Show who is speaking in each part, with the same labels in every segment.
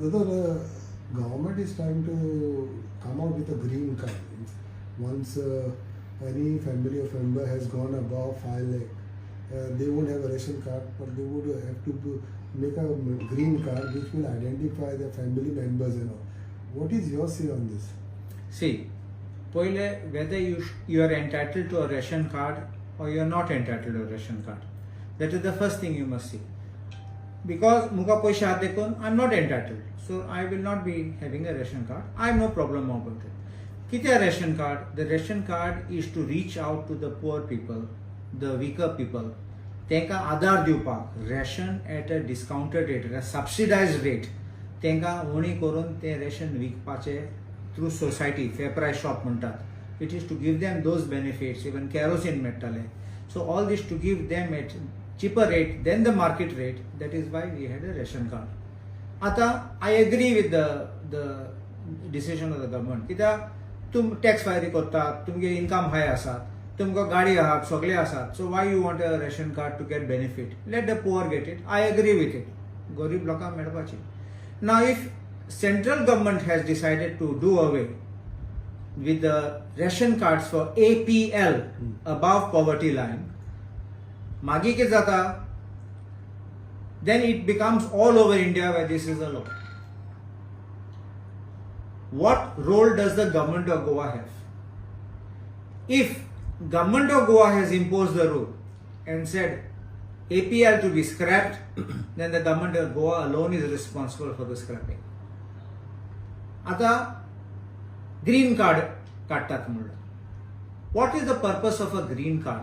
Speaker 1: The government is trying to come out with a green card. Once any family of member has gone above 5 lakh, they won't have a ration card, but they would have to make a green card which will identify the family members and all. What is your say on this?
Speaker 2: See, whether you are entitled to a ration card or you are not entitled to a ration card, that is the first thing you must see. Because muka poisha dekon, I am not entitled, so I will not be having a ration card. I have no problem about it. Kitya ration card? The ration card is to reach out to the poor people, the weaker people. Tenka adar diupak ration at a discounted rate, at a subsidized rate. Tenka oni korun te ration weak pache through society, fair price shop muntat. It is to give them those benefits, even kerosene metal. So all this to give them at cheaper rate than the market rate. That is why we had a ration card. Ata, I agree with the decision of the government. Kita tum tax filing korta, tumge income high asat, tumko gadi ahat, sogle asat. So why you want a ration card to get benefit? Let the poor get it. I agree with it. Gorib loka medpachi. Now if central government has decided to do away with the ration cards for APL, above poverty line, magi ke jata, then it becomes all over India where this is a law. What role does the government of Goa have? If government of Goa has imposed the rule and said APL to be scrapped, then the government of Goa alone is responsible for the scrapping. Ata green card kattat mulla. What is the purpose of a green card?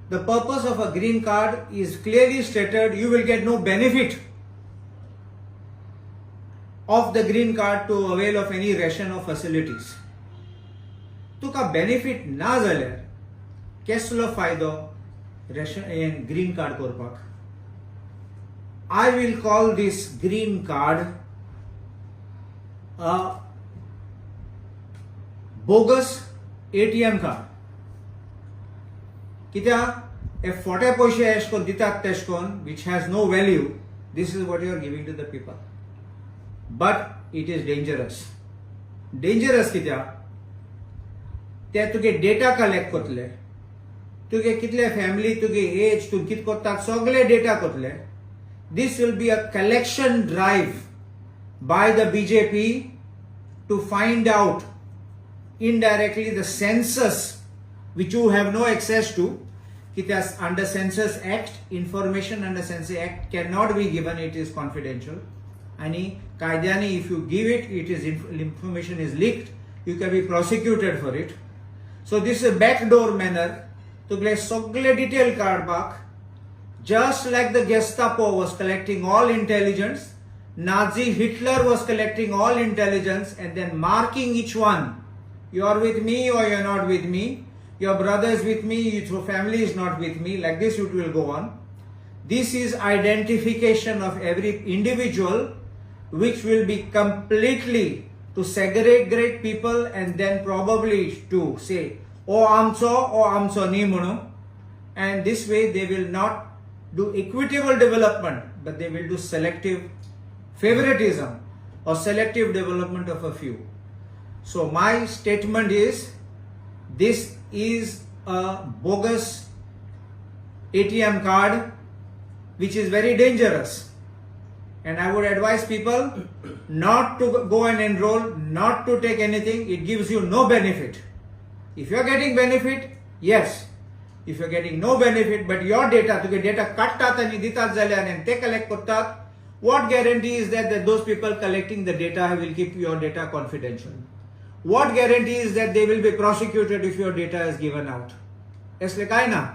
Speaker 2: The purpose of a green card is clearly stated. You will get no benefit of the green card to avail of any ration or facilities. Tuka benefit na zaल्यार keslo faydo ration and green card korpak. I will call this green card a bogus ATM card. Kitya, if 40 paise eshkon ditat teshkon, which has no value, this is what you are giving to the people. But it is dangerous. Dangerous kitya? Te tuge data collect kotle, tuge kitle family, tuge age, tu kit kottat sogle data kotle. This will be a collection drive by the BJP to find out indirectly the census which you have no access to. It has under Census Act, information under Census Act cannot be given, it is confidential. Ani kaidani, if you give it, it is information is leaked, you can be prosecuted for it. So this is a backdoor manner to play sogle detail card back, just like the Gestapo was collecting all intelligence, Nazi Hitler was collecting all intelligence and then marking each one. You are with me or you are not with me. Your brother is with me, your family is not with me. Like this it will go on. This is identification of every individual, which will be completely to segregate people and then probably to say, oh amso ni munu. And this way they will not do equitable development, but they will do selective favoritism or selective development of a few. So my statement is, this is a bogus ATM card which is very dangerous, and I would advise people not to go and enroll, not to take anything. It gives you no benefit. If you are getting benefit, yes. If you are getting no benefit, but your data, to get data kattat and ditat zaल्यार and te collect kottat, what guarantee is that those people collecting the data will keep your data confidential? What guarantee is that they will be prosecuted if your data is given out? Isle kai na.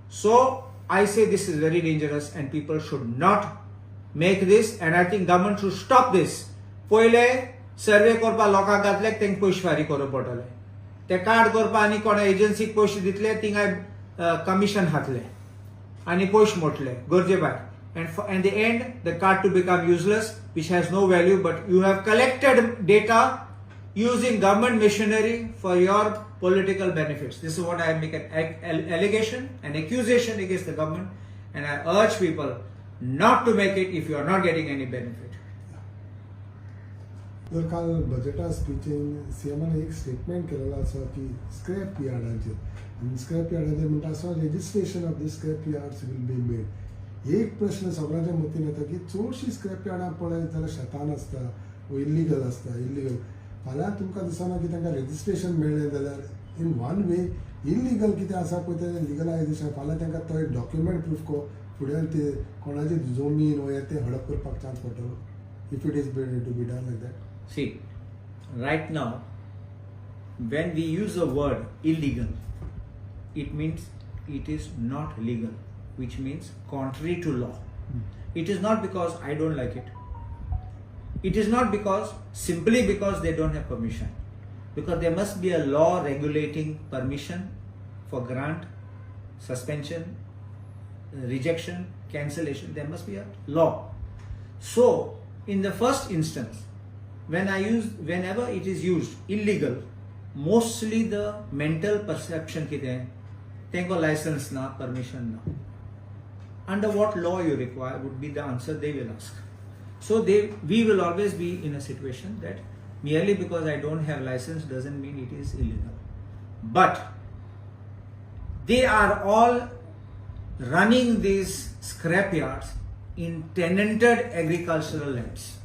Speaker 2: So I say this is very dangerous and people should not make this, and I think government should stop this. Poile survey korpa loka gatlek teng push fari koro portale. Te card korpa ani kona agency push ditle tinga commission hatle. Ani push motle gorje bai. And the end, the card to become useless, which has no value, but you have collected data using government machinery for your political benefits. This is what I make an allegation, an accusation against the government, and I urge people not to make it if you are not getting any benefit.
Speaker 1: जर काल बजेटा स्पीचीन सीएमान एक statement केलेलो आसा की scrap यार्डांचेर आनी scrap यार्डांचेर म्हणटा आसा registration of the scrap yards will be made. एक प्रश्न सगळ्यांच्या मतीन येता की चडशीं स्क्रॅप यार्डां पळयत जाल्यार शेतान आसता वो इल्लिगल आसता. इल्लिगल फाल्यां तुमकां दिसना की तांकां रेजिस्ट्रेशन मेळ्ळें जाल्यार इन वन वे इल्लिगल कितें आसा पळय तें लिगलायजेशन फाल्यां तांकां तो एक डॉक्युमेंट प्रूफ फुड्यान ते कोणाची जमीन वो ते हडप करपाक चान्स पडटलो if it is to be done like that.
Speaker 2: See, right now, when we use the word illegal, it means it is not legal, which means contrary to law. It is not because I don't like it. It is not simply because they don't have permission. Because there must be a law regulating permission for grant, suspension, rejection, cancellation. There must be a law. So, in the first instance, whenever it is used illegal, mostly the mental perception kite tenko license na, permission na. Under what law you require would be the answer they will ask. So we will always be in a situation that merely because I don't have license doesn't mean it is illegal. But they are all running these scrapyards in tenanted agricultural lands.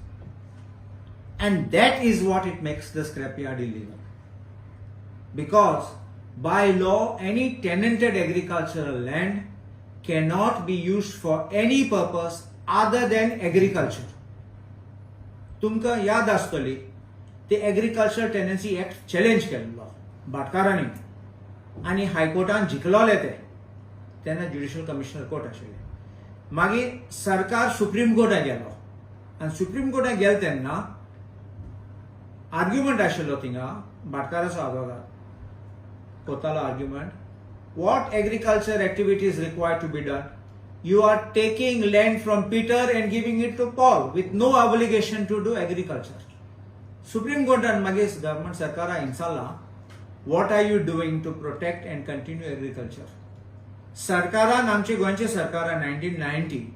Speaker 2: And that is what it makes the scrapyard illegal. Because by law, any tenanted agricultural land cannot be used for any purpose other than agriculture. तुमकां याद आसतली ते agriculture tenancy act challenge केल्लो भाटकारांनी आनी हायकोर्टान जिखलोले तेन्ना judicial commissioner court आशिल्ले. मागीर सरकार सुप्रीम कोर्टाक गेलो आनी सुप्रीम कोर्टाक गेलो तेन्ना आर्ग्युमेंट आशिल्लो थिंगा भाटकाराचो आदवोगाद कोतालो argument what agriculture activity is required to be done. You are taking land from Peter and giving it to Paul with no obligation to do agriculture. Supreme Court and Magis government Sarkara insala, what are you doing to protect and continue agriculture? Sarkara namche Goanche Sarkara 1990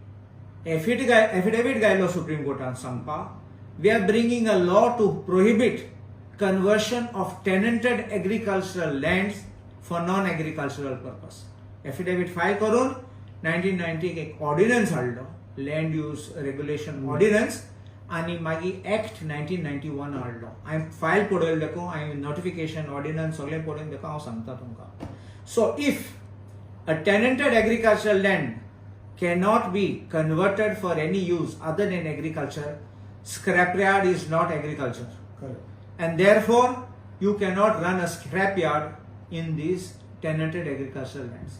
Speaker 2: affidavit gailo Supreme Court and Sampa. We are bringing a law to prohibit conversion of tenanted agricultural lands for non-agricultural purpose. Affidavit file करून 1990 एक ordinance हाडलो land use regulation ordinance आणि मागीर act 1991 हाडलो. हांवें file पळयलो देखो हांवें notification ordinance सगळें पळोवन देखो हांव सांगता तुमकां. So if a tenanted agricultural land cannot be converted for any use other than agriculture, scrapyard is not agriculture.
Speaker 1: Correct.
Speaker 2: And therefore you cannot run a scrapyard in these tenanted agricultural lands.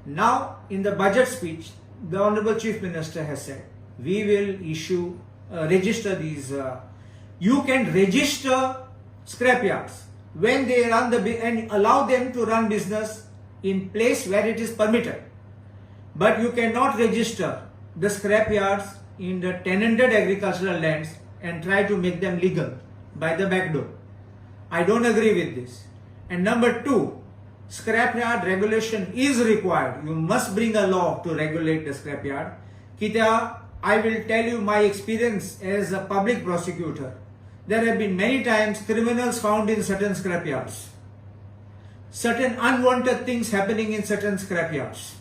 Speaker 2: Now, in the budget speech, the Honorable Chief Minister has said, we will register these, you can register scrapyards when they run and allow them to run business in place where it is permitted. But you cannot register the scrapyards in the tenanted agricultural lands and try to make them legal by the back door. I don't agree with this. And number two, scrapyard regulation is required. You must bring a law to regulate the scrapyard. Kita, I will tell you my experience as a public prosecutor. There have been many times criminals found in certain scrapyards. Certain unwanted things happening in certain scrapyards.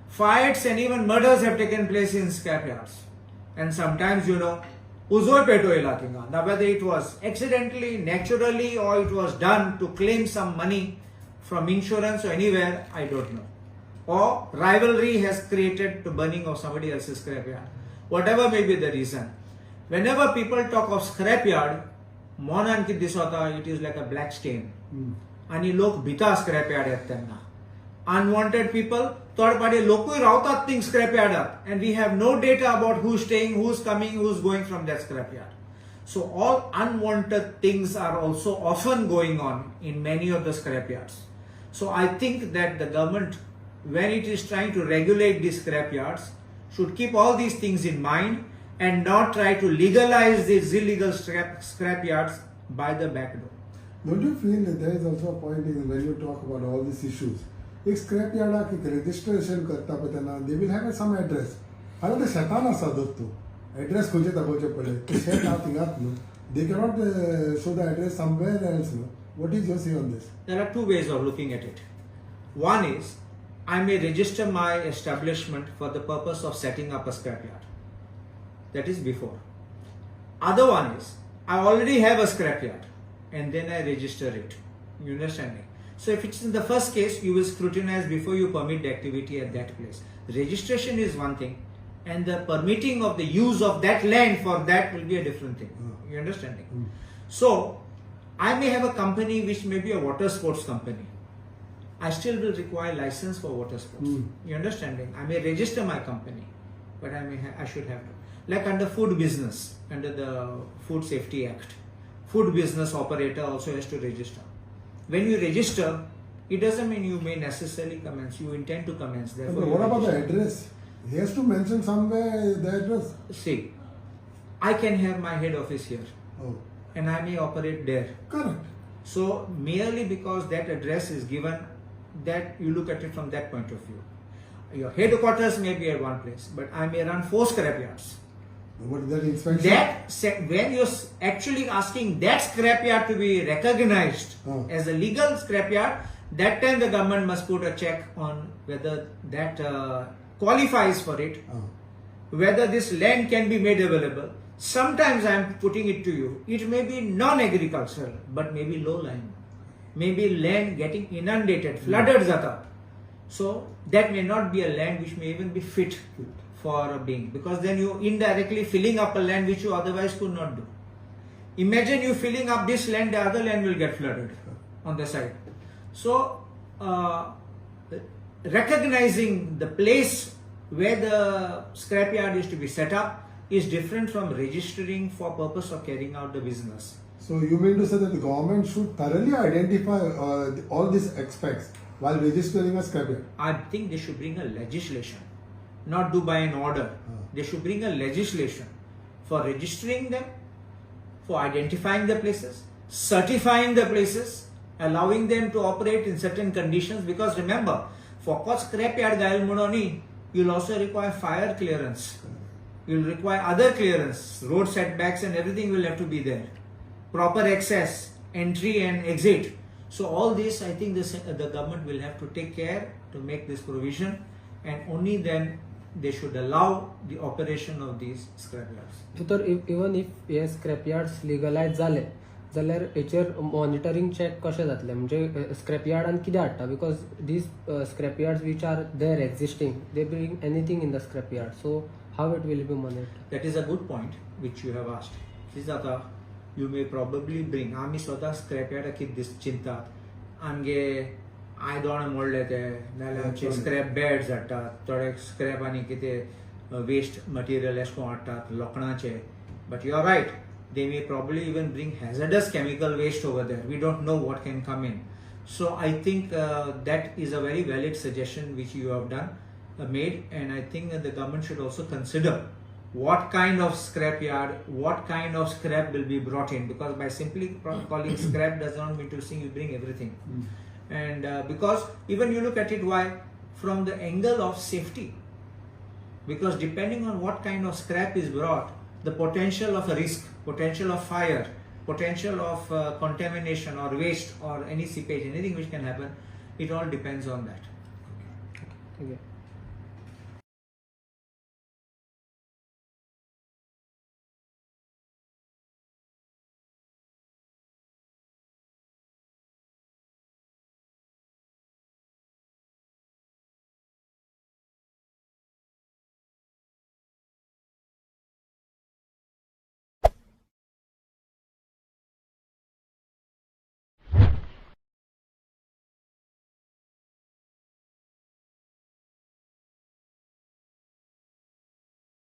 Speaker 2: Fights and even murders have taken place in scrapyards. And sometimes, now whether it was accidentally, naturally, or it was done to claim some money from insurance or anywhere, I don't know. Or rivalry has created the burning of somebody else's scrapyard. Whatever may be the reason. Whenever people talk of scrapyard, it is like a black stain. And lok bita scrapyard yattenna. Unwanted people, third party lokui rautat things scrapyard, and we have no data about who's staying, who's coming, who's going from that scrapyard. So all unwanted things are also often going on in many of the scrapyards. So I think that the government, when it is trying to regulate these scrapyards, should keep all these things in mind and not try to legalize these illegal scrapyards by the back door.
Speaker 1: Don't you feel that there is also a point in when you talk about all these issues? एक स्क्रॅपयार्डाक एक registration करता पळय तेन्ना they will have some address. फाल्यां ते शेतान आसा दोत्तो address खंयचे दाखोवचे पडले ते शेत हांव थिंगात न्हू They cannot show the address somewhere else. No? What is your say on this?
Speaker 2: There are two ways of looking at it. One is, I may register my establishment for the purpose of setting up a scrapyard. That is before. Other one is, I already have a scrapyard and then I register it. You understand me? So if it's in the first case, you will scrutinize before you permit the activity at that place. Registration is one thing, and the permitting of the use of that land for that will be a different thing. You understand me? So I may have a company which may be a water sports company. I still will require license for water sports. You understand me? I may register my company, but I should have to. Like under food business, under the Food Safety Act, food business operator also has to register. When you register, it doesn't mean you may necessarily commence. You intend to commence. Therefore,
Speaker 1: but what about the address? He has to mention somewhere the address.
Speaker 2: See, I can have my head office here, and I may operate there.
Speaker 1: Correct.
Speaker 2: So merely because that address is given, that you look at it from that point of view. Your headquarters may be at one place, but I may run 4 scrapyards.
Speaker 1: What is that inspection?
Speaker 2: When you're actually asking that scrapyard to be recognized as a legal scrapyard, that time the government must put a check on whether that qualifies for it, whether this land can be made available. Sometimes I am putting it to you, it may be non-agricultural, but maybe low-lying. Maybe land getting inundated, flooded jata. So that may not be a land which may even be fit for a being, because then you indirectly filling up a land which you otherwise could not do. Imagine you filling up this land, the other land will get flooded on the side. So recognizing the place where the scrapyard is to be set up is different from registering for purpose of carrying out the business.
Speaker 1: So you mean to say that the government should thoroughly identify all these aspects while registering a scrapyard?
Speaker 2: I think they should bring a legislation, not do by an order. They should bring a legislation for registering them, for identifying the places, certifying the places, allowing them to operate in certain conditions. Because remember, for scrapyard gail mudoni, you'll also require fire clearance. You'll require other clearance, road setbacks and everything will have to be there. Proper access, entry and exit. So all this, I think the government will have to take care to make this provision, and only then they should allow the operation of these scrapyards.
Speaker 3: तर even if hey स्क्रॅपयार्ड्स legalise जाले जाल्यार हेचेर monitoring check कशें जातलें, म्हणजे स्क्रॅपयार्डान कितें हाडटा, because these scrapyards which are there existing they bring anything in the scrapyard, so how it will be monitored?
Speaker 2: That is a good point which you have asked. This is you may probably bring. आमी स्वतः scrapyard कितें चिंतात, आमगे आयदोण मोडले ते, नाल्यार आमचे scrap beds हाडटात, थोडे स्क्रॅप आनी कितें वेस्ट मटेरियल एशे कोन्न हाडटात लोखणाचे. But you are right, they may probably even bring hazardous chemical waste over there. We don't know what can come in. So I think that is a very valid suggestion which you have made, and I think the government should also consider what kind of scrapyard, what kind of scrap will be brought in, because by simply calling scrap does not mean to say you bring everything. And because even you look at it, why? From the angle of safety, because depending on what kind of scrap is brought, the potential of a risk, potential of fire, potential of contamination or waste or any seepage, anything which can happen, it all depends on that.
Speaker 3: Okay.